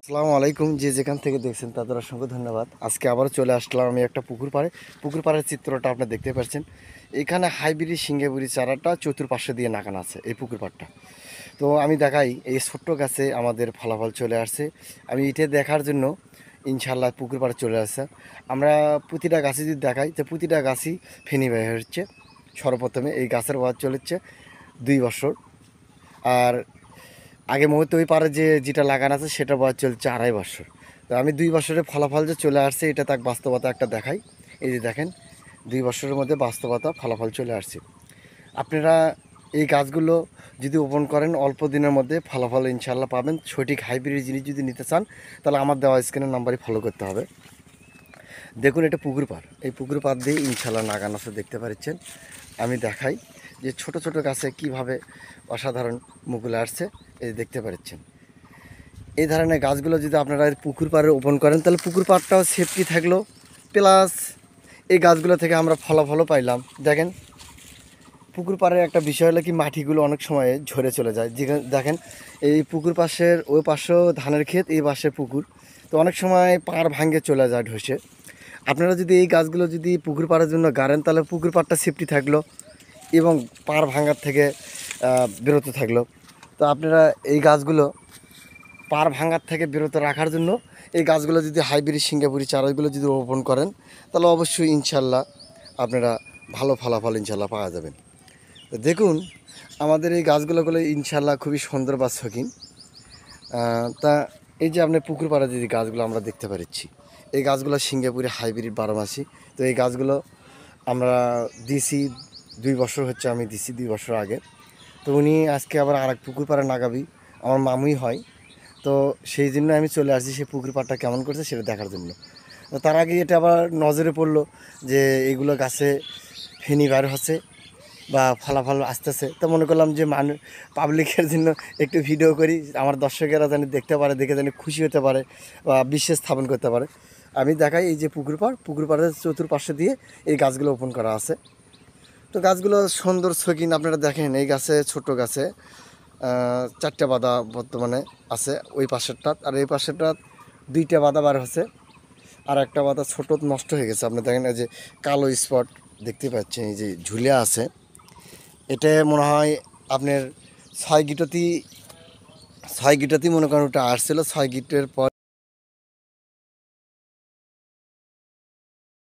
আসসালামু আলাইকুম, যে যেখান থেকে দেখছেন তাদের অসংখ্য ধন্যবাদ। আজকে আবারও চলে আসলাম আমি একটা পুকুর পাড়ের চিত্রটা আপনি দেখতে পাচ্ছেন। এখানে হাইব্রিড সিঙ্গাপুরি চারাটা চতুর্পাশে দিয়ে নাগানো আছে এই পুকুর পাড়টা। তো আমি দেখাই এই ছোট্ট গাছে আমাদের ফলাফল চলে আসছে। আমি এটা দেখার জন্য ইনশাল্লাহ পুকুর পাড়ে চলে আসছে। আমরা প্রতিটা গাছে যদি দেখাই তো প্রতিটা গাছই ফেনি বের হচ্ছে। সর্বপ্রথমে এই গাছের বয়স চলেছে 2 বছর, আর আগে মুহূর্তে ওই পারে যেটা লাগানো আছে সেটা বয়স চলছে 2.5 বছর। তো আমি 2 বছরের ফলাফল যে চলে আসছে এটা তাক বাস্তবতা একটা দেখাই। এই যে দেখেন 2 বছরের মধ্যে বাস্তবতা ফলাফল চলে আসছে। আপনারা এই গাছগুলো যদি ওপেন করেন অল্প দিনের মধ্যে ফলাফল ইনশাল্লাহ পাবেন। সঠিক হাইব্রিড জিনিস যদি নিতে চান তাহলে আমার দেওয়া স্ক্রিনের নাম্বারই ফলো করতে হবে। দেখুন এটা পুকুর পাড়, এই পুকুর পাড় দিয়ে ইনশাল্লাহ নাগান আছে দেখতে পাচ্ছেন। আমি দেখাই যে ছোট ছোট গাছে কিভাবে অসাধারণ মুকুল আসছে, এই দেখতে পাচ্ছেন। এই ধরনের গাছগুলো যদি আপনারা পুকুর পাড়ে ওপেন করেন তাহলে পুকুর পাড়টাও সেফটি থাকলো, প্লাস এই গাছগুলো থেকে আমরা ফলাফলও পাইলাম। দেখেন পুকুর পাড়ের একটা বিষয় হলো কি মাটিগুলো অনেক সময় ঝরে চলে যায়। দেখেন এই পুকুর পাশের ওই পাশেও ধানের ক্ষেত, এই পাশে পুকুর, তো অনেক সময় পাড় ভাঙে চলে যায় ধসে। আপনারা যদি এই গাছগুলো যদি পুকুর পাড়ের জন্য গাড়েন তাহলে পুকুর পাড়টা সেফটি থাকলো এবং পাড় ভাঙার থেকে বিরত থাকলো। তো আপনারা এই গাছগুলো পাড় ভাঙার থেকে বিরত রাখার জন্য এই গাছগুলো যদি হাইব্রিড সিঙ্গাপুরি চারাগুলো যদি রোপণ করেন তাহলে অবশ্যই ইনশাল্লাহ আপনারা ভালো ফলাফল ইনশাল্লাহ পাওয়া যাবেন। তো দেখুন আমাদের এই গাছগুলোগুলো ইনশাল্লাহ খুবই সুন্দর বা শৌখিন। তা এই যে আপনার পুকুর পাড়ে যদি গাছগুলো আমরা দেখতে পাচ্ছি, এই গাছগুলো সিঙ্গাপুরি হাইব্রিড 12 মাসি। তো এই গাছগুলো আমরা দিছি 2 বছর হচ্ছে, আমি দিছি 2 বছর আগে। তো উনি আজকে আবার আর এক পুকুর পাড়ে নাগাবি, আমার মামুই হয়। তো সেই জন্য আমি চলে আসছি সেই পুকুর পাড়টা কেমন করছে সেটা দেখার জন্য। তো তার আগে এটা আবার নজরে পড়লো যে এগুলো গাছে ফেনি বার হচ্ছে বা ফলাফল আসতেছে। তো মনে করলাম যে পাবলিকের জন্য একটু ভিডিও করি, আমার দর্শকেরা যেন দেখতে পারে, দেখে যেন খুশি হতে পারে বা বিশ্বাস স্থাপন করতে পারে। আমি দেখাই এই যে পুকুর পাড়ের চতুর্পাশে দিয়ে এই গাছগুলো ওপেন করা আছে। তো গাছগুলো সুন্দর শৌখিন, আপনারা দেখেন এই গাছে ছোট গাছে 4টে বাঁধা বর্তমানে আছে ওই পাশেরটা, আর এই পাশেরটা 2টে বাঁধা বার হচ্ছে, আর একটা বাঁধা ছোট নষ্ট হয়ে গেছে। আপনি দেখেন এই যে কালো স্পট দেখতে পাচ্ছেন, এই যে ঝুলে আছে। এটা মনে হয় আপনার 6 গিটতি মনে করেন ওটা আসছিল, 6 গিটের পর